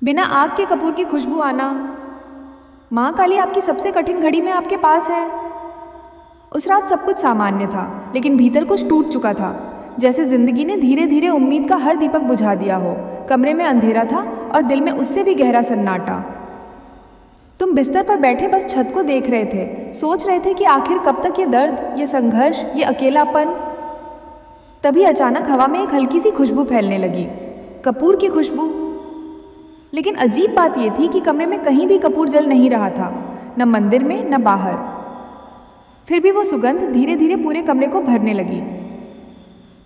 बिना आग के कपूर की खुशबू आना। माँ काली आपकी सबसे कठिन घड़ी में आपके पास है। उस रात सब कुछ सामान्य था, लेकिन भीतर कुछ टूट चुका था। जैसे जिंदगी ने धीरे धीरे उम्मीद का हर दीपक बुझा दिया हो। कमरे में अंधेरा था और दिल में उससे भी गहरा सन्नाटा। तुम बिस्तर पर बैठे बस छत को देख रहे थे, सोच रहे थे कि आखिर कब तक ये दर्द, ये संघर्ष, ये अकेलापन। तभी अचानक हवा में एक हल्की सी खुशबू फैलने लगी, कपूर की खुशबू। लेकिन अजीब बात यह थी कि कमरे में कहीं भी कपूर जल नहीं रहा था, न मंदिर में न बाहर। फिर भी वो सुगंध धीरे धीरे पूरे कमरे को भरने लगी।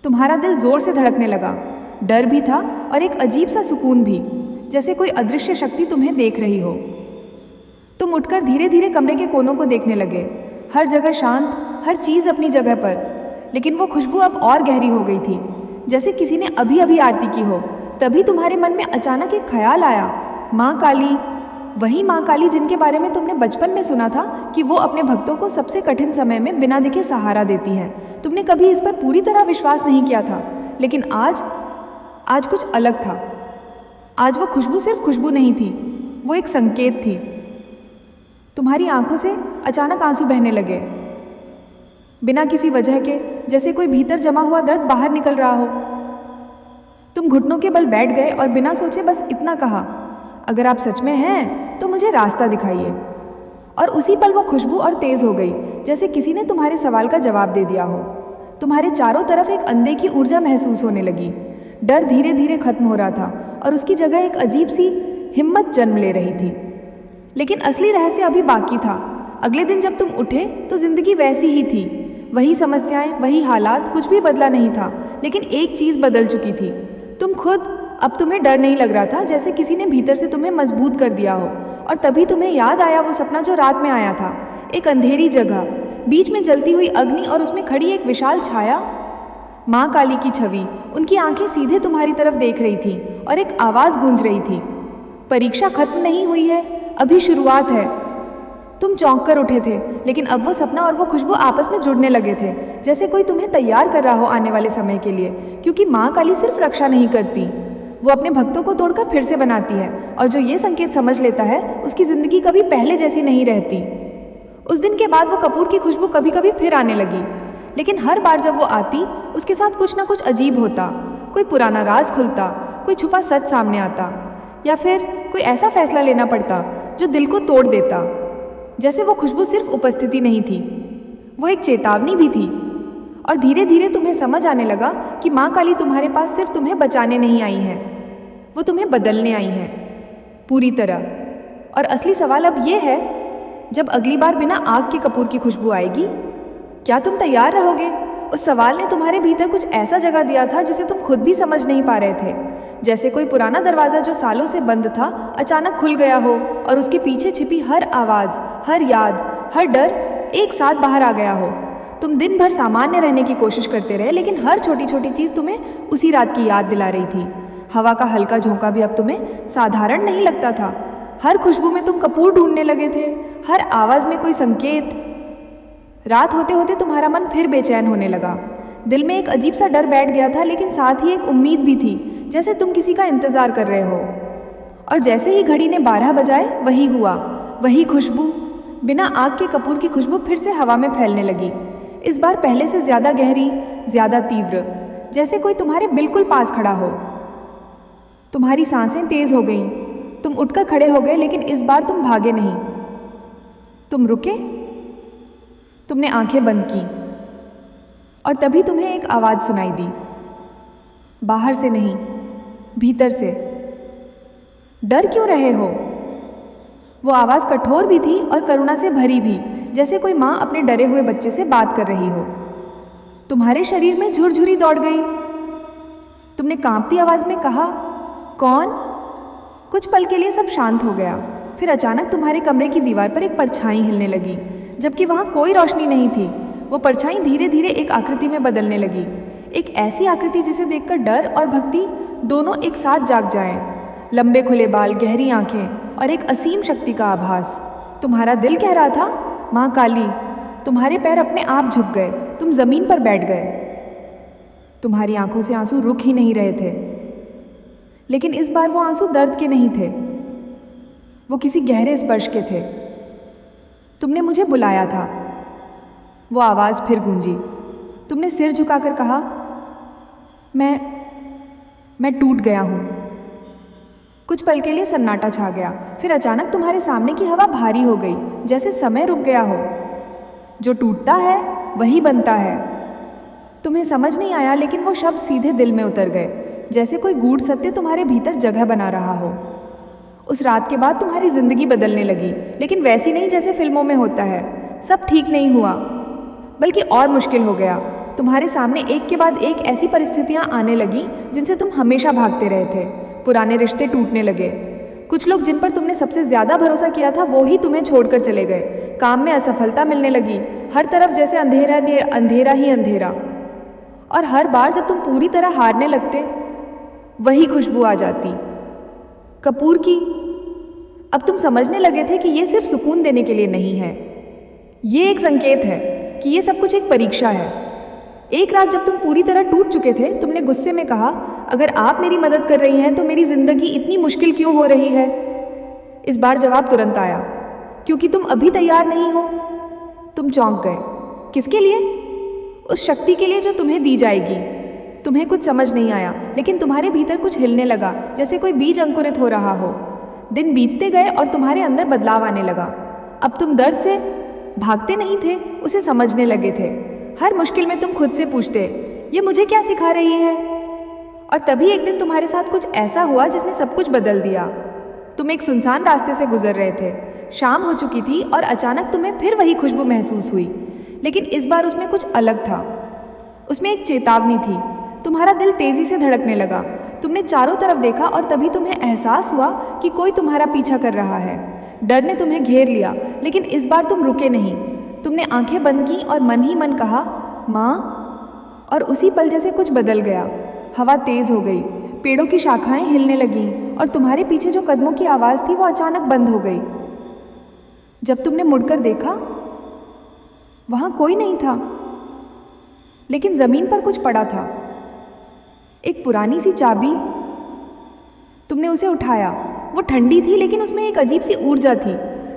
तुम्हारा दिल जोर से धड़कने लगा। डर भी था और एक अजीब सा सुकून भी, जैसे कोई अदृश्य शक्ति तुम्हें देख रही हो। तुम उठकर धीरे धीरे कमरे के कोनों को देखने लगे। हर जगह शांत, हर चीज़ अपनी जगह पर। लेकिन वो खुशबू अब और गहरी हो गई थी, जैसे किसी ने अभी अभी आरती की हो। तभी तुम्हारे मन में अचानक एक ख्याल आया, माँ काली। वही माँ काली जिनके बारे में तुमने बचपन में सुना था कि वो अपने भक्तों को सबसे कठिन समय में बिना दिखे सहारा देती है। तुमने कभी इस पर पूरी तरह विश्वास नहीं किया था, लेकिन आज कुछ अलग था। आज वो खुशबू सिर्फ खुशबू नहीं थी, वो एक संकेत थी। तुम्हारी आंखों से अचानक आंसू बहने लगे, बिना किसी वजह के, जैसे कोई भीतर जमा हुआ दर्द बाहर निकल रहा हो। तुम घुटनों के बल बैठ गए और बिना सोचे बस इतना कहा, अगर आप सच में हैं तो मुझे रास्ता दिखाइए। और उसी पल वो खुशबू और तेज हो गई, जैसे किसी ने तुम्हारे सवाल का जवाब दे दिया हो। तुम्हारे चारों तरफ एक अंधे की ऊर्जा महसूस होने लगी। डर धीरे धीरे खत्म हो रहा था और उसकी जगह एक अजीब सी हिम्मत जन्म ले रही थी। लेकिन असली रहस्य अभी बाकी था। अगले दिन जब तुम उठे तो जिंदगी वैसी ही थी, वही समस्याएं, वही हालात, कुछ भी बदला नहीं था। लेकिन एक चीज़ बदल चुकी थी, तुम खुद। अब तुम्हें डर नहीं लग रहा था, जैसे किसी ने भीतर से तुम्हें मजबूत कर दिया हो। और तभी तुम्हें याद आया वो सपना जो रात में आया था। एक अंधेरी जगह, बीच में जलती हुई अग्नि और उसमें खड़ी एक विशाल छाया, माँ काली की छवि। उनकी आंखें सीधे तुम्हारी तरफ देख रही थी और एक आवाज़ गूंज रही थी, परीक्षा खत्म नहीं हुई है, अभी शुरुआत है। तुम चौंक कर उठे थे, लेकिन अब वो सपना और वो खुशबू आपस में जुड़ने लगे थे, जैसे कोई तुम्हें तैयार कर रहा हो आने वाले समय के लिए। क्योंकि माँ काली सिर्फ रक्षा नहीं करती, वो अपने भक्तों को तोड़कर फिर से बनाती है। और जो ये संकेत समझ लेता है, उसकी ज़िंदगी कभी पहले जैसी नहीं रहती। उस दिन के बाद वो कपूर की खुशबू कभी कभी फिर आने लगी, लेकिन हर बार जब वो आती, उसके साथ कुछ ना कुछ अजीब होता। कोई पुराना राज खुलता, कोई छुपा सच सामने आता, या फिर कोई ऐसा फैसला लेना पड़ता जो दिल को तोड़ देता। जैसे वो खुशबू सिर्फ उपस्थिति नहीं थी, वो एक चेतावनी भी थी। और धीरे धीरे तुम्हें समझ आने लगा कि माँ काली तुम्हारे पास सिर्फ तुम्हें बचाने नहीं आई है, वो तुम्हें बदलने आई है पूरी तरह। और असली सवाल अब ये है, जब अगली बार बिना आग के कपूर की खुशबू आएगी, क्या तुम तैयार रहोगे? उस सवाल ने तुम्हारे भीतर कुछ ऐसा जगह दिया था जिसे तुम खुद भी समझ नहीं पा रहे थे। जैसे कोई पुराना दरवाज़ा जो सालों से बंद था, अचानक खुल गया हो और उसके पीछे छिपी हर आवाज़, हर याद, हर डर एक साथ बाहर आ गया हो। तुम दिन भर सामान्य रहने की कोशिश करते रहे, लेकिन हर छोटी छोटी चीज़ तुम्हें उसी रात की याद दिला रही थी। हवा का हल्का झोंका भी अब तुम्हें साधारण नहीं लगता था। हर खुशबू में तुम कपूर ढूंढने लगे थे, हर आवाज़ में कोई संकेत। रात होते होते तुम्हारा मन फिर बेचैन होने लगा। दिल में एक अजीब सा डर बैठ गया था, लेकिन साथ ही एक उम्मीद भी थी, जैसे तुम किसी का इंतज़ार कर रहे हो। और जैसे ही घड़ी ने 12 बजाए, वही हुआ, वही खुशबू, बिना आग के कपूर की खुशबू फिर से हवा में फैलने लगी। इस बार पहले से ज़्यादा गहरी, ज़्यादा तीव्र, जैसे कोई तुम्हारे बिल्कुल पास खड़ा हो। तुम्हारी सांसें तेज़ हो गईं, तुम उठकर खड़े हो गए, लेकिन इस बार तुम भागे नहीं, तुम रुके। तुमने आंखें बंद की और तभी तुम्हें एक आवाज़ सुनाई दी, बाहर से नहीं, भीतर से। डर क्यों रहे हो? वो आवाज़ कठोर भी थी और करुणा से भरी भी, जैसे कोई माँ अपने डरे हुए बच्चे से बात कर रही हो। तुम्हारे शरीर में झुरझुरी दौड़ गई। तुमने कांपती आवाज़ में कहा, कौन? कुछ पल के लिए सब शांत हो गया। फिर अचानक तुम्हारे कमरे की दीवार पर एक परछाई हिलने लगी, जबकि वहाँ कोई रोशनी नहीं थी। वो परछाई धीरे धीरे एक आकृति में बदलने लगी, एक ऐसी आकृति जिसे देखकर डर और भक्ति दोनों एक साथ जाग जाएं। लंबे खुले बाल, गहरी आंखें और एक असीम शक्ति का आभास। तुम्हारा दिल कह रहा था, माँ काली। तुम्हारे पैर अपने आप झुक गए, तुम जमीन पर बैठ गए। तुम्हारी आंखों से आंसू रुक ही नहीं रहे थे, लेकिन इस बार वो आंसू दर्द के नहीं थे, वो किसी गहरे स्पर्श के थे। तुमने मुझे बुलाया था। वो आवाज़ फिर गूंजी। तुमने सिर झुकाकर कहा, मैं टूट गया हूँ। कुछ पल के लिए सन्नाटा छा गया, फिर अचानक तुम्हारे सामने की हवा भारी हो गई, जैसे समय रुक गया हो। जो टूटता है वही बनता है। तुम्हें समझ नहीं आया, लेकिन वो शब्द सीधे दिल में उतर गए, जैसे कोई गूढ़ सत्य तुम्हारे भीतर जगह बना रहा हो। उस रात के बाद तुम्हारी जिंदगी बदलने लगी, लेकिन वैसी नहीं जैसे फिल्मों में होता है। सब ठीक नहीं हुआ, बल्कि और मुश्किल हो गया। तुम्हारे सामने एक के बाद एक ऐसी परिस्थितियां आने लगी जिनसे तुम हमेशा भागते रहे थे। पुराने रिश्ते टूटने लगे। कुछ लोग जिन पर तुमने सबसे ज्यादा भरोसा किया था वो ही तुम्हें छोड़कर चले गए। काम में असफलता मिलने लगी। हर तरफ जैसे अंधेरा ही अंधेरा। और हर बार जब तुम पूरी तरह हारने लगते, वही खुशबू आ जाती, कपूर की। अब तुम समझने लगे थे कि ये सिर्फ सुकून देने के लिए नहीं है, ये एक संकेत है कि ये सब कुछ एक परीक्षा है। एक रात जब तुम पूरी तरह टूट चुके थे, तुमने गुस्से में कहा, अगर आप मेरी मदद कर रही हैं तो मेरी जिंदगी इतनी मुश्किल क्यों हो रही है? इस बार जवाब तुरंत आया, क्योंकि तुम अभी तैयार नहीं हो। तुम चौंक गए। किसके लिए? उस शक्ति के लिए जो तुम्हें दी जाएगी। तुम्हें कुछ समझ नहीं आया, लेकिन तुम्हारे भीतर कुछ हिलने लगा, जैसे कोई बीज अंकुरित हो रहा हो। दिन बीतते गए और तुम्हारे अंदर बदलाव आने लगा। अब तुम दर्द से भागते नहीं थे, उसे समझने लगे थे। हर मुश्किल में तुम खुद से पूछते, ये मुझे क्या सिखा रही है? और तभी एक दिन तुम्हारे साथ कुछ ऐसा हुआ जिसने सब कुछ बदल दिया। तुम एक सुनसान रास्ते से गुजर रहे थे। शाम हो चुकी थी और अचानक तुम्हें फिर वही खुशबू महसूस हुई, लेकिन इस बार उसमें कुछ अलग था। उसमें एक चेतावनी थी। तुम्हारा दिल तेजी से धड़कने लगा। तुमने चारों तरफ देखा और तभी तुम्हें एहसास हुआ कि कोई तुम्हारा पीछा कर रहा है। डर ने तुम्हें घेर लिया, लेकिन इस बार तुम रुके नहीं। तुमने आंखें बंद की और मन ही मन कहा, माँ। और उसी पल जैसे कुछ बदल गया। हवा तेज हो गई, पेड़ों की शाखाएं हिलने लगीं और तुम्हारे पीछे जो कदमों की आवाज़ थी वो अचानक बंद हो गई। जब तुमने मुड़कर देखा, वहाँ कोई नहीं था, लेकिन ज़मीन पर कुछ पड़ा था। एक पुरानी सी चाबी। तुमने उसे उठाया। वो ठंडी थी, लेकिन उसमें एक अजीब सी ऊर्जा थी,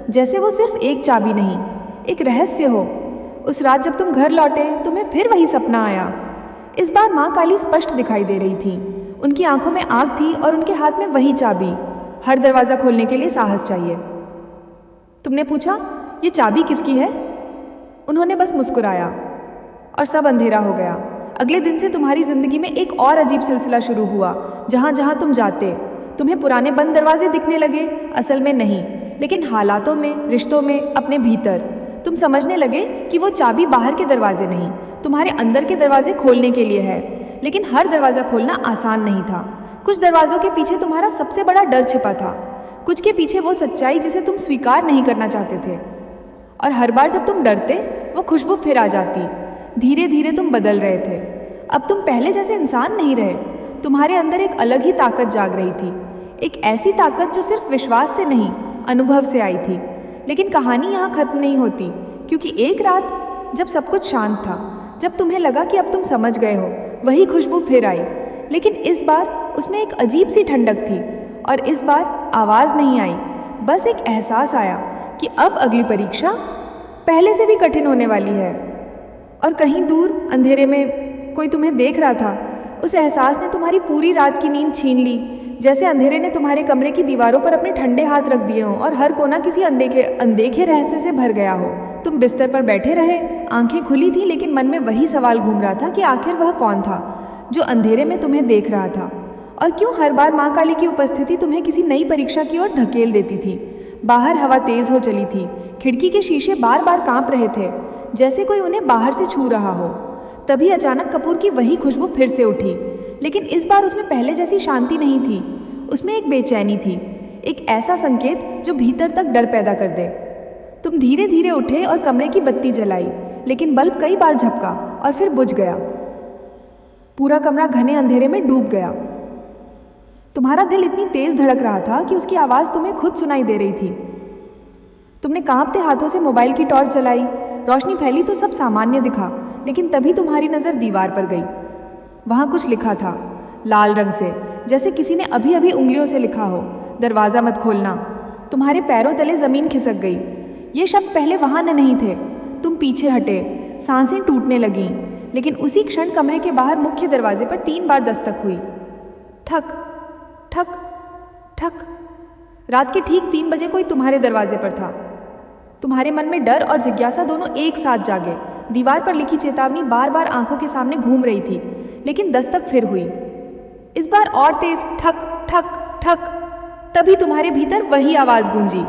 जैसे वो सिर्फ एक चाबी नहीं, एक रहस्य हो। उस रात जब तुम घर लौटे, तुम्हें फिर वही सपना आया। इस बार माँ काली स्पष्ट दिखाई दे रही थी। उनकी आंखों में आग थी और उनके हाथ में वही चाबी। हर दरवाज़ा खोलने के लिए साहस चाहिए। तुमने पूछा, ये चाबी किसकी है? उन्होंने बस मुस्कुराया और सब अंधेरा हो गया। अगले दिन से तुम्हारी जिंदगी में एक और अजीब सिलसिला शुरू हुआ। जहाँ जहाँ तुम जाते, तुम्हें पुराने बंद दरवाजे दिखने लगे। असल में नहीं, लेकिन हालातों में, रिश्तों में, अपने भीतर। तुम समझने लगे कि वो चाबी बाहर के दरवाजे नहीं, तुम्हारे अंदर के दरवाजे खोलने के लिए है। लेकिन हर दरवाज़ा खोलना आसान नहीं था। कुछ दरवाज़ों के पीछे तुम्हारा सबसे बड़ा डर छिपा था। कुछ के पीछे वो सच्चाई जिसे तुम स्वीकार नहीं करना चाहते थे। और हर बार जब तुम डरते, वो खुशबू फिर आ जाती। धीरे धीरे तुम बदल रहे थे। अब तुम पहले जैसे इंसान नहीं रहे। तुम्हारे अंदर एक अलग ही ताकत जाग रही थी। एक ऐसी ताकत जो सिर्फ विश्वास से नहीं, अनुभव से आई थी। लेकिन कहानी यहाँ खत्म नहीं होती, क्योंकि एक रात जब सब कुछ शांत था, जब तुम्हें लगा कि अब तुम समझ गए हो, वही खुशबू फिर आई। लेकिन इस बार उसमें एक अजीब सी ठंडक थी। और इस बार आवाज़ नहीं आई, बस एक एहसास आया कि अब अगली परीक्षा पहले से भी कठिन होने वाली है। और कहीं दूर अंधेरे में कोई तुम्हें देख रहा था। उस एहसास ने तुम्हारी पूरी रात की नींद छीन ली, जैसे अंधेरे ने तुम्हारे कमरे की दीवारों पर अपने ठंडे हाथ रख दिए हों और हर कोना किसी अनदेखे रहस्य से भर गया हो। तुम बिस्तर पर बैठे रहे, आंखें खुली थी, लेकिन मन में वही सवाल घूम रहा था कि आखिर वह कौन था जो अंधेरे में तुम्हें देख रहा था, और क्यों हर बार माँ काली की उपस्थिति तुम्हें किसी नई परीक्षा की ओर धकेल देती थी। बाहर हवा तेज हो चली थी। खिड़की के शीशे बार बार कांप रहे थे, जैसे कोई उन्हें बाहर से छू रहा हो। तभी अचानक कपूर की वही खुशबू फिर से उठी, लेकिन इस बार उसमें पहले जैसी शांति नहीं थी। उसमें एक बेचैनी थी, एक ऐसा संकेत जो भीतर तक डर पैदा कर दे। तुम धीरे धीरे उठे और कमरे की बत्ती जलाई, लेकिन बल्ब कई बार झपका और फिर बुझ गया। पूरा कमरा घने अंधेरे में डूब गया। तुम्हारा दिल इतनी तेज धड़क रहा था कि उसकी आवाज़ तुम्हें खुद सुनाई दे रही थी। तुमने कांपते हाथों से मोबाइल की टॉर्च जलाई। रोशनी फैली तो सब सामान्य दिखा, लेकिन तभी तुम्हारी नज़र दीवार पर गई। वहाँ कुछ लिखा था, लाल रंग से, जैसे किसी ने अभी अभी उंगलियों से लिखा हो, दरवाज़ा मत खोलना। तुम्हारे पैरों तले ज़मीन खिसक गई। ये शब्द पहले वहाँ न नहीं थे। तुम पीछे हटे, सांसें टूटने लगीं, लेकिन उसी क्षण कमरे के बाहर मुख्य दरवाजे पर 3 बार दस्तक हुई। ठक ठक ठक। रात के ठीक 3 बजे कोई तुम्हारे दरवाजे पर था। तुम्हारे मन में डर और जिज्ञासा दोनों एक साथ जागे। दीवार पर लिखी चेतावनी बार बार आंखों के सामने घूम रही थी, लेकिन दस्तक फिर हुई, इस बार और तेज, ठक ठक ठक। तभी तुम्हारे भीतर वही आवाज़ गूंजी,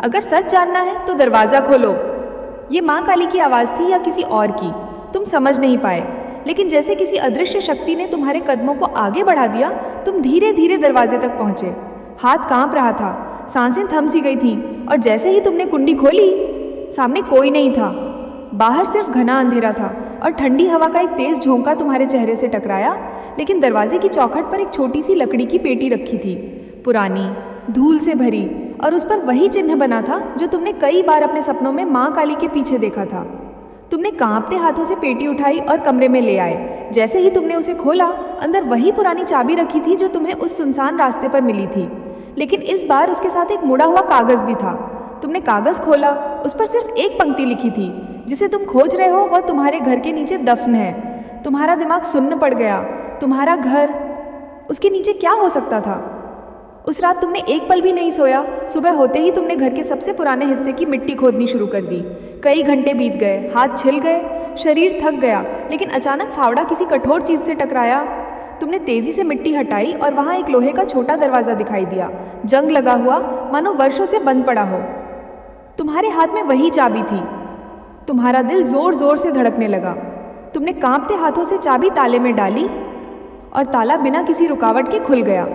अगर सच जानना है तो दरवाज़ा खोलो। ये माँ काली की आवाज़ थी या किसी और की, तुम समझ नहीं पाए, लेकिन जैसे किसी अदृश्य शक्ति ने तुम्हारे कदमों को आगे बढ़ा दिया, तुम धीरे धीरे दरवाजे तक पहुँचे। हाथ कांप रहा था, सांसें थम सी गई थीं, और जैसे ही तुमने कुंडी खोली, सामने कोई नहीं था। बाहर सिर्फ घना अंधेरा था और ठंडी हवा का एक तेज झोंका तुम्हारे चेहरे से टकराया, लेकिन दरवाजे की चौखट पर एक छोटी सी लकड़ी की पेटी रखी थी, पुरानी, धूल से भरी, और उस पर वही चिन्ह बना था जो तुमने कई बार अपने सपनों में माँ काली के पीछे देखा था। तुमने कांपते हाथों से पेटी उठाई और कमरे में ले आए। जैसे ही तुमने उसे खोला, अंदर वही पुरानी चाबी रखी थी जो तुम्हें उस सुनसान रास्ते पर मिली थी, लेकिन इस बार उसके साथ एक मुड़ा हुआ कागज़ भी था। तुमने कागज़ खोला, उस पर सिर्फ एक पंक्ति लिखी थी, जिसे तुम खोज रहे हो वह तुम्हारे घर के नीचे दफन है। तुम्हारा दिमाग सुन्न पड़ गया। तुम्हारा घर, उसके नीचे क्या हो सकता था? उस रात तुमने एक पल भी नहीं सोया। सुबह होते ही तुमने घर के सबसे पुराने हिस्से की मिट्टी खोदनी शुरू कर दी। कई घंटे बीत गए, हाथ छिल गए, शरीर थक गया, लेकिन अचानक फावड़ा किसी कठोर चीज़ से टकराया। तुमने तेजी से मिट्टी हटाई और वहाँ एक लोहे का छोटा दरवाज़ा दिखाई दिया, जंग लगा हुआ, मानो वर्षों से बंद पड़ा हो। तुम्हारे हाथ में वही चाबी थी। तुम्हारा दिल जोर जोर से धड़कने लगा। तुमने कांपते हाथों से चाबी ताले में डाली और ताला बिना किसी रुकावट के खुल गया।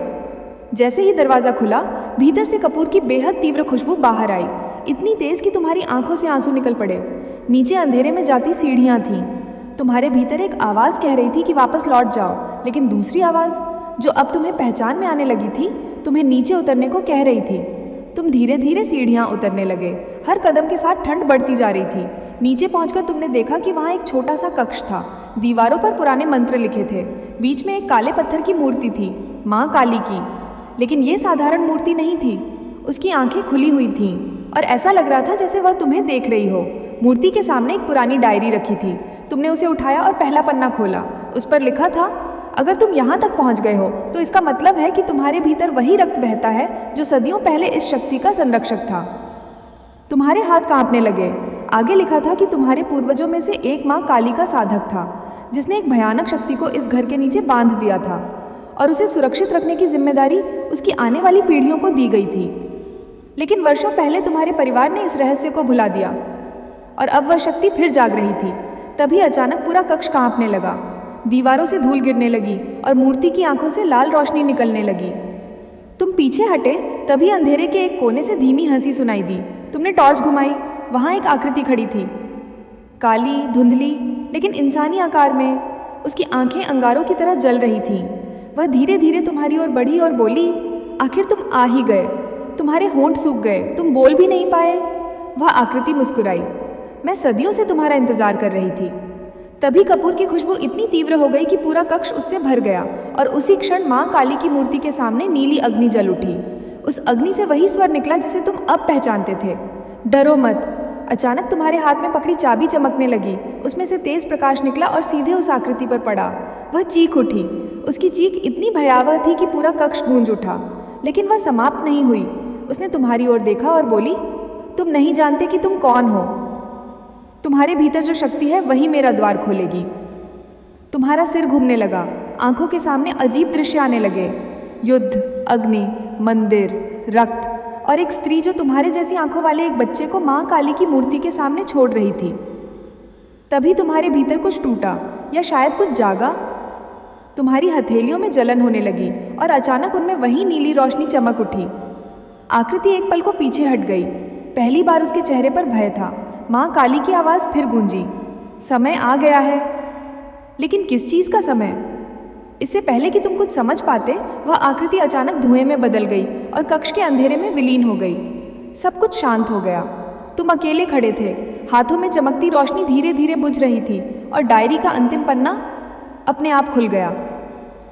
जैसे ही दरवाज़ा खुला, भीतर से कपूर की बेहद तीव्र खुशबू बाहर आई, इतनी तेज़ कि तुम्हारी आंखों से आंसू निकल पड़े। नीचे अंधेरे में जाती सीढ़ियाँ थीं। तुम्हारे भीतर एक आवाज़ कह रही थी कि वापस लौट जाओ, लेकिन दूसरी आवाज़, जो अब तुम्हें पहचान में आने लगी थी, तुम्हें नीचे उतरने को कह रही थी। तुम धीरे धीरे सीढ़ियाँ उतरने लगे। हर कदम के साथ ठंड बढ़ती जा रही थी। नीचे पहुंचकर तुमने देखा कि वहाँ एक छोटा सा कक्ष था। दीवारों पर पुराने मंत्र लिखे थे। बीच में एक काले पत्थर की मूर्ति थी, माँ काली की। लेकिन ये साधारण मूर्ति नहीं थी। उसकी आंखें खुली हुई थीं और ऐसा लग रहा था जैसे वह तुम्हें देख रही हो। मूर्ति के सामने एक पुरानी डायरी रखी थी। तुमने उसे उठाया और पहला पन्ना खोला। उस पर लिखा था, अगर तुम यहाँ तक पहुँच गए हो तो इसका मतलब है कि तुम्हारे भीतर वही रक्त बहता है जो सदियों पहले इस शक्ति का संरक्षक था। तुम्हारे हाथ कांपने लगे। आगे लिखा था कि तुम्हारे पूर्वजों में से एक माँ काली का साधक था, जिसने एक भयानक शक्ति को इस घर के नीचे बांध दिया था और उसे सुरक्षित रखने की जिम्मेदारी उसकी आने वाली पीढ़ियों को दी गई थी। लेकिन वर्षों पहले तुम्हारे परिवार ने इस रहस्य को भुला दिया और अब वह शक्ति फिर जाग रही थी। तभी अचानक पूरा कक्ष कांपने लगा। दीवारों से धूल गिरने लगी और मूर्ति की आंखों से लाल रोशनी निकलने लगी। तुम पीछे हटे, तभी अंधेरे के एक कोने से धीमी हंसी सुनाई दी। तुमने टॉर्च घुमाई। वहाँ एक आकृति खड़ी थी, काली, धुंधली, लेकिन इंसानी आकार में। उसकी आंखें अंगारों की तरह जल रही थीं। वह धीरे धीरे तुम्हारी ओर बढ़ी और बोली, आखिर तुम आ ही गए। तुम्हारे होंठ सूख गए, तुम बोल भी नहीं पाए। वह आकृति मुस्कुराई, मैं सदियों से तुम्हारा इंतजार कर रही थी। तभी कपूर की खुशबू इतनी तीव्र हो गई कि पूरा कक्ष उससे भर गया और उसी क्षण माँ काली की मूर्ति के सामने नीली अग्नि जल उठी। उस अग्नि से वही स्वर निकला जिसे तुम अब पहचानते थे, डरो मत। अचानक तुम्हारे हाथ में पकड़ी चाबी चमकने लगी। उसमें से तेज प्रकाश निकला और सीधे उस आकृति पर पड़ा। वह चीख उठी। उसकी चीख इतनी भयावह थी कि पूरा कक्ष गूंज उठा। लेकिन वह समाप्त नहीं हुई। उसने तुम्हारी ओर देखा और बोली, तुम नहीं जानते कि तुम कौन हो। तुम्हारे भीतर जो शक्ति है वही मेरा द्वार खोलेगी। तुम्हारा सिर घूमने लगा। आंखों के सामने अजीब दृश्य आने लगे, युद्ध, अग्नि, मंदिर, रक्त और एक स्त्री जो तुम्हारे जैसी आंखों वाले एक बच्चे को माँ काली की मूर्ति के सामने छोड़ रही थी। तभी तुम्हारे भीतर कुछ टूटा या शायद कुछ जागा। तुम्हारी हथेलियों में जलन होने लगी और अचानक उनमें वही नीली रोशनी चमक उठी। आकृति एक पल को पीछे हट गई। पहली बार उसके चेहरे पर भय था। माँ काली की आवाज़ फिर गूंजी, समय आ गया है। लेकिन किस चीज़ का समय? इससे पहले कि तुम कुछ समझ पाते, वह आकृति अचानक धुएं में बदल गई और कक्ष के अंधेरे में विलीन हो गई। सब कुछ शांत हो गया। तुम अकेले खड़े थे। हाथों में चमकती रोशनी धीरे धीरे बुझ रही थी और डायरी का अंतिम पन्ना अपने आप खुल गया।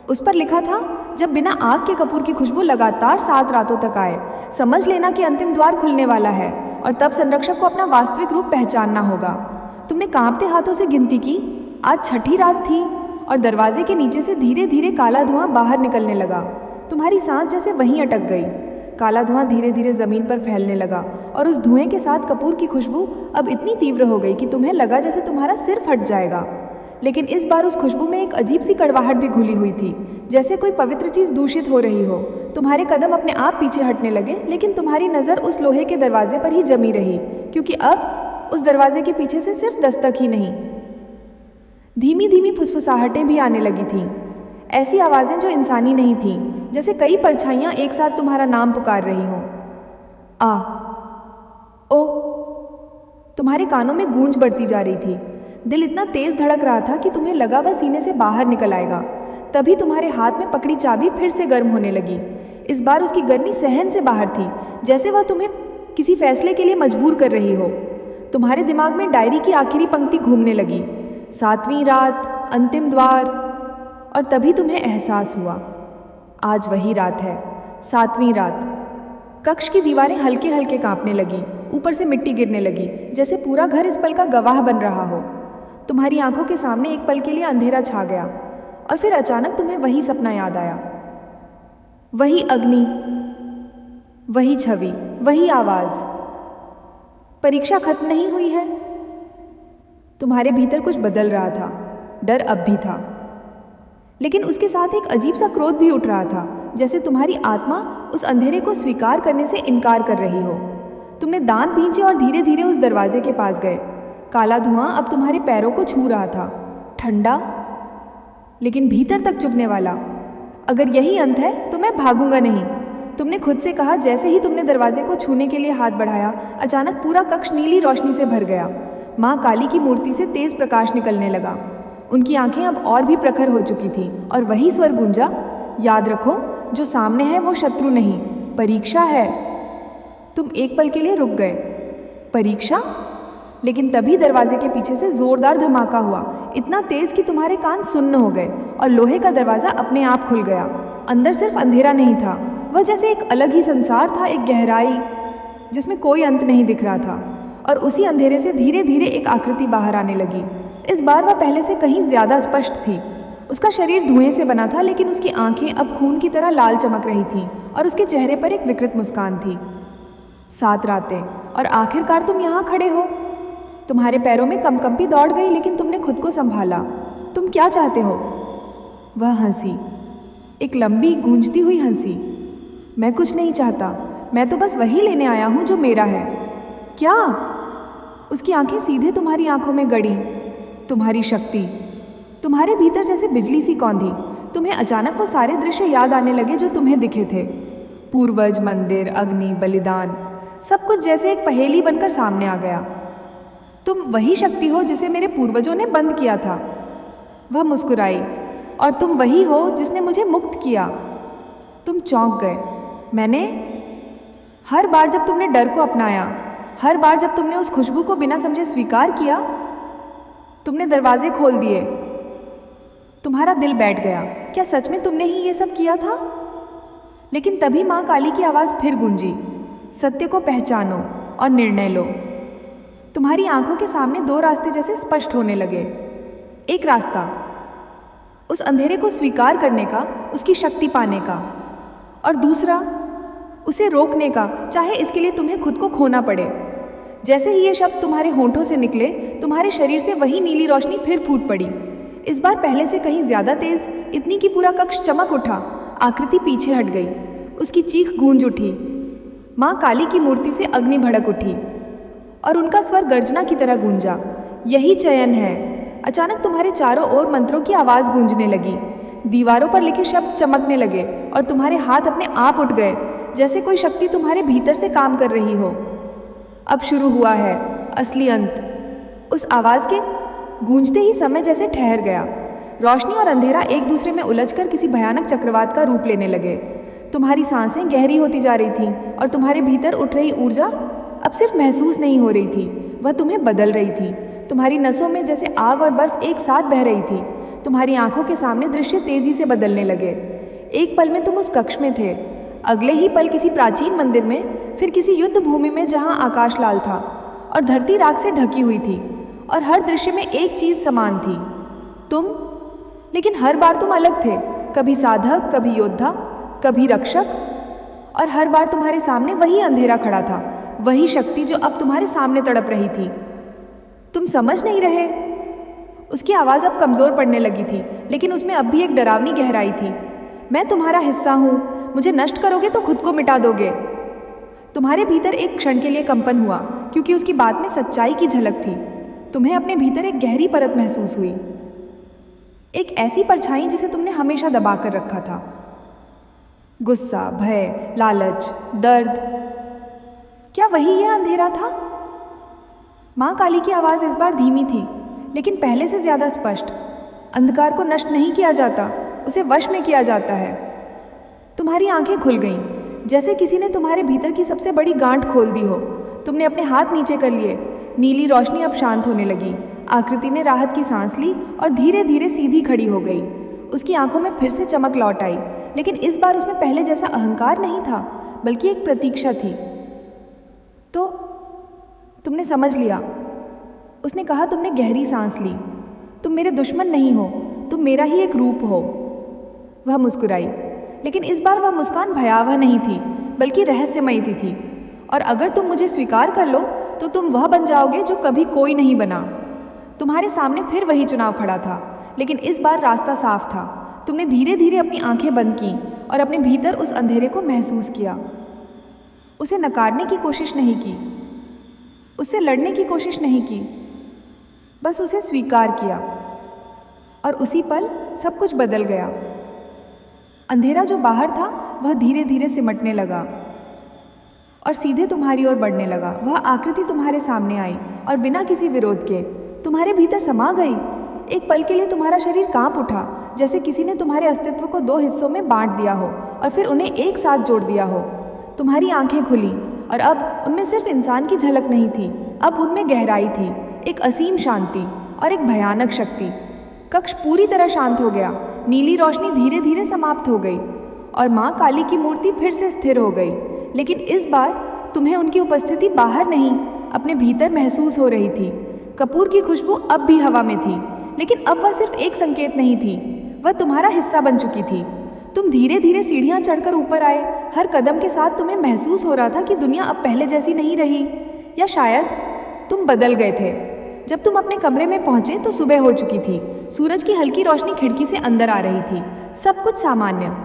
उस पर लिखा था, जब बिना आग के कपूर की खुशबू लगातार 7 रातों तक आए। समझ लेना कि अंतिम द्वार खुलने वाला है और तब संरक्षक को अपना वास्तविक रूप पहचानना होगा। तुमने कांपते हाथों से गिनती की। आज छठी रात थी और दरवाजे के नीचे से धीरे धीरे काला धुआं बाहर निकलने लगा। तुम्हारी सांस जैसे वहीं अटक गई। काला धुआं धीरे धीरे ज़मीन पर फैलने लगा और उस धुएं के साथ कपूर की खुशबू अब इतनी तीव्र हो गई कि तुम्हें लगा जैसे तुम्हारा सिर फट जाएगा। लेकिन इस बार उस खुशबू में एक अजीब सी कड़वाहट भी घुली हुई थी, जैसे कोई पवित्र चीज़ दूषित हो रही हो। तुम्हारे कदम अपने आप पीछे हटने लगे, लेकिन तुम्हारी नज़र उस लोहे के दरवाजे पर ही जमी रही, क्योंकि अब उस दरवाजे के पीछे से सिर्फ दस्तक ही नहीं, धीमी धीमी फुसफुसाहटें भी आने लगी थीं। ऐसी आवाज़ें जो इंसानी नहीं थीं, जैसे कई परछाइयाँ एक साथ तुम्हारा नाम पुकार रही हों। आ, ओ। तुम्हारे कानों में गूंज बढ़ती जा रही थी। दिल इतना तेज धड़क रहा था कि तुम्हें लगा वह सीने से बाहर निकल आएगा। तभी तुम्हारे हाथ में पकड़ी चाबी फिर से गर्म होने लगी। इस बार उसकी गर्मी सहन से बाहर थी, जैसे वह तुम्हें किसी फैसले के लिए मजबूर कर रही हो। तुम्हारे दिमाग में डायरी की आखिरी पंक्ति घूमने लगी, 7वीं रात, अंतिम द्वार। और तभी तुम्हें एहसास हुआ, आज वही रात है, 7वीं रात। कक्ष की दीवारें हल्के हल्के कांपने लगी, ऊपर से मिट्टी गिरने लगी, जैसे पूरा घर इस पल का गवाह बन रहा हो। तुम्हारी आंखों के सामने एक पल के लिए अंधेरा छा गया और फिर अचानक तुम्हें वही सपना याद आया। वही अग्नि, वही छवि, वही आवाज़। परीक्षा खत्म नहीं हुई है। तुम्हारे भीतर कुछ बदल रहा था। डर अब भी था, लेकिन उसके साथ एक अजीब सा क्रोध भी उठ रहा था, जैसे तुम्हारी आत्मा उस अंधेरे को स्वीकार करने से इनकार कर रही हो। तुमने दांत भींचे और धीरे धीरे उस दरवाजे के पास गए। काला धुआं अब तुम्हारे पैरों को छू रहा था, ठंडा लेकिन भीतर तक चुभने वाला। अगर यही अंत है तो मैं भागूंगा नहीं, तुमने खुद से कहा। जैसे ही तुमने दरवाजे को छूने के लिए हाथ बढ़ाया, अचानक पूरा कक्ष नीली रोशनी से भर गया। माँ काली की मूर्ति से तेज प्रकाश निकलने लगा। उनकी आंखें अब और भी प्रखर हो चुकी थीं और वही स्वर गूंजा, याद रखो, जो सामने है वो शत्रु नहीं, परीक्षा है। तुम एक पल के लिए रुक गए। परीक्षा? लेकिन तभी दरवाजे के पीछे से जोरदार धमाका हुआ, इतना तेज कि तुम्हारे कान सुन्न हो गए और लोहे का दरवाजा अपने आप खुल गया। अंदर सिर्फ अंधेरा नहीं था, वह जैसे एक अलग ही संसार था, एक गहराई जिसमें कोई अंत नहीं दिख रहा था। और उसी अंधेरे से धीरे धीरे एक आकृति बाहर आने लगी। इस बार वह पहले से कहीं ज्यादा स्पष्ट थी। उसका शरीर धुएं से बना था, लेकिन उसकी आंखें अब खून की तरह लाल चमक रही थीं और उसके चेहरे पर एक विकृत मुस्कान थी। 7 रातें और आखिरकार तुम यहाँ खड़े हो। तुम्हारे पैरों में कंपकंपी दौड़ गई, लेकिन तुमने खुद को संभाला। तुम क्या चाहते हो? वह हंसी, एक लंबी गूंजती हुई हंसी। मैं कुछ नहीं चाहता, मैं तो बस वही लेने आया हूँ जो मेरा है। क्या? उसकी आंखें सीधे तुम्हारी आंखों में गड़ी। तुम्हारी शक्ति तुम्हारे भीतर जैसे बिजली सी कौंधी। तुम्हें अचानक वो सारे दृश्य याद आने लगे जो तुम्हें दिखे थे। पूर्वज, मंदिर, अग्नि, बलिदान, सब कुछ जैसे एक पहेली बनकर सामने आ गया। तुम वही शक्ति हो जिसे मेरे पूर्वजों ने बंद किया था। वह मुस्कुराई, और तुम वही हो जिसने मुझे मुक्त किया। तुम चौंक गए। मैंने? हर बार जब तुमने डर को अपनाया, हर बार जब तुमने उस खुशबू को बिना समझे स्वीकार किया, तुमने दरवाजे खोल दिए। तुम्हारा दिल बैठ गया। क्या सच में तुमने ही ये सब किया था? लेकिन तभी माँ काली की आवाज़ फिर गूंजी, सत्य को पहचानो और निर्णय लो। तुम्हारी आंखों के सामने 2 रास्ते जैसे स्पष्ट होने लगे। एक रास्ता उस अंधेरे को स्वीकार करने का, उसकी शक्ति पाने का, और दूसरा उसे रोकने का, चाहे इसके लिए तुम्हें खुद को खोना पड़े। जैसे ही ये शब्द तुम्हारे होंठों से निकले, तुम्हारे शरीर से वही नीली रोशनी फिर फूट पड़ी। इस बार पहले से कहीं ज्यादा तेज, इतनी कि पूरा कक्ष चमक उठा। आकृति पीछे हट गई, उसकी चीख गूंज उठी। माँ काली की मूर्ति से अग्नि भड़क उठी और उनका स्वर गर्जना की तरह गूंजा, यही चयन है। अचानक तुम्हारे चारों ओर मंत्रों की आवाज़ गूंजने लगी। दीवारों पर लिखे शब्द चमकने लगे और तुम्हारे हाथ अपने आप उठ गए, जैसे कोई शक्ति तुम्हारे भीतर से काम कर रही हो। अब शुरू हुआ है असली अंत। उस आवाज़ के गूंजते ही समय जैसे ठहर गया। रोशनी और अंधेरा एक दूसरे में उलझकर किसी भयानक चक्रवात का रूप लेने लगे। तुम्हारी सांसें गहरी होती जा रही थीं और तुम्हारे भीतर उठ रही ऊर्जा अब सिर्फ महसूस नहीं हो रही थी, वह तुम्हें बदल रही थी। तुम्हारी नसों में जैसे आग और बर्फ एक साथ बह रही थी। तुम्हारी आंखों के सामने दृश्य तेजी से बदलने लगे। एक पल में तुम उस कक्ष में थे, अगले ही पल किसी प्राचीन मंदिर में, फिर किसी युद्ध भूमि में जहां आकाश लाल था और धरती राख से ढकी हुई थी और हर दृश्य में एक चीज समान थी, तुम। लेकिन हर बार तुम अलग थे, कभी साधक, कभी योद्धा, कभी रक्षक, और हर बार तुम्हारे सामने वही अंधेरा खड़ा था, वही शक्ति जो अब तुम्हारे सामने तड़प रही थी। तुम समझ नहीं रहे। उसकी आवाज़ अब कमज़ोर पड़ने लगी थी, लेकिन उसमें अब भी एक डरावनी गहराई थी। मैं तुम्हारा हिस्सा हूँ, मुझे नष्ट करोगे तो खुद को मिटा दोगे। तुम्हारे भीतर एक क्षण के लिए कंपन हुआ, क्योंकि उसकी बात में सच्चाई की झलक थी। तुम्हें अपने भीतर एक गहरी परत महसूस हुई, एक ऐसी परछाई जिसे तुमने हमेशा दबा कर रखा था। गुस्सा, भय, लालच, दर्द, क्या वही यह अंधेरा था? माँ काली की आवाज़ इस बार धीमी थी, लेकिन पहले से ज़्यादा स्पष्ट। अंधकार को नष्ट नहीं किया जाता, उसे वश में किया जाता है। तुम्हारी आंखें खुल गईं, जैसे किसी ने तुम्हारे भीतर की सबसे बड़ी गांठ खोल दी हो। तुमने अपने हाथ नीचे कर लिए। नीली रोशनी अब शांत होने लगी। आकृति ने राहत की सांस ली और धीरे धीरे सीधी खड़ी हो गई। उसकी आंखों में फिर से चमक लौट आई, लेकिन इस बार उसमें पहले जैसा अहंकार नहीं था, बल्कि एक प्रतीक्षा थी। तो तुमने समझ लिया, उसने कहा। तुमने गहरी सांस ली। तुम मेरे दुश्मन नहीं हो, तुम मेरा ही एक रूप हो। वह मुस्कुराई, लेकिन इस बार वह मुस्कान भयावह नहीं थी, बल्कि रहस्यमयी थी। और अगर तुम मुझे स्वीकार कर लो तो तुम वह बन जाओगे जो कभी कोई नहीं बना। तुम्हारे सामने फिर वही चुनाव खड़ा था, लेकिन इस बार रास्ता साफ था। तुमने धीरे धीरे अपनी आंखें बंद की और अपने भीतर उस अंधेरे को महसूस किया। उसे नकारने की कोशिश नहीं की, उससे लड़ने की कोशिश नहीं की, बस उसे स्वीकार किया। और उसी पल सब कुछ बदल गया। अंधेरा जो बाहर था वह धीरे धीरे सिमटने लगा और सीधे तुम्हारी ओर बढ़ने लगा। वह आकृति तुम्हारे सामने आई और बिना किसी विरोध के तुम्हारे भीतर समा गई। एक पल के लिए तुम्हारा शरीर कांप उठा, जैसे किसी ने तुम्हारे अस्तित्व को दो हिस्सों में बांट दिया हो और फिर उन्हें एक साथ जोड़ दिया हो। तुम्हारी आंखें खुली और अब उनमें सिर्फ इंसान की झलक नहीं थी, अब उनमें गहराई थी, एक असीम शांति और एक भयानक शक्ति। कक्ष पूरी तरह शांत हो गया। नीली रोशनी धीरे धीरे समाप्त हो गई और माँ काली की मूर्ति फिर से स्थिर हो गई। लेकिन इस बार तुम्हें उनकी उपस्थिति बाहर नहीं, अपने भीतर महसूस हो रही थी। कपूर की खुशबू अब भी हवा में थी, लेकिन अब वह सिर्फ एक संकेत नहीं थी, वह तुम्हारा हिस्सा बन चुकी थी। तुम धीरे धीरे सीढ़ियाँ चढ़कर ऊपर आए। हर कदम के साथ तुम्हें महसूस हो रहा था कि दुनिया अब पहले जैसी नहीं रही, या शायद तुम बदल गए थे। जब तुम अपने कमरे में पहुंचे तो सुबह हो चुकी थी। सूरज की हल्की रोशनी खिड़की से अंदर आ रही थी। सब कुछ सामान्य,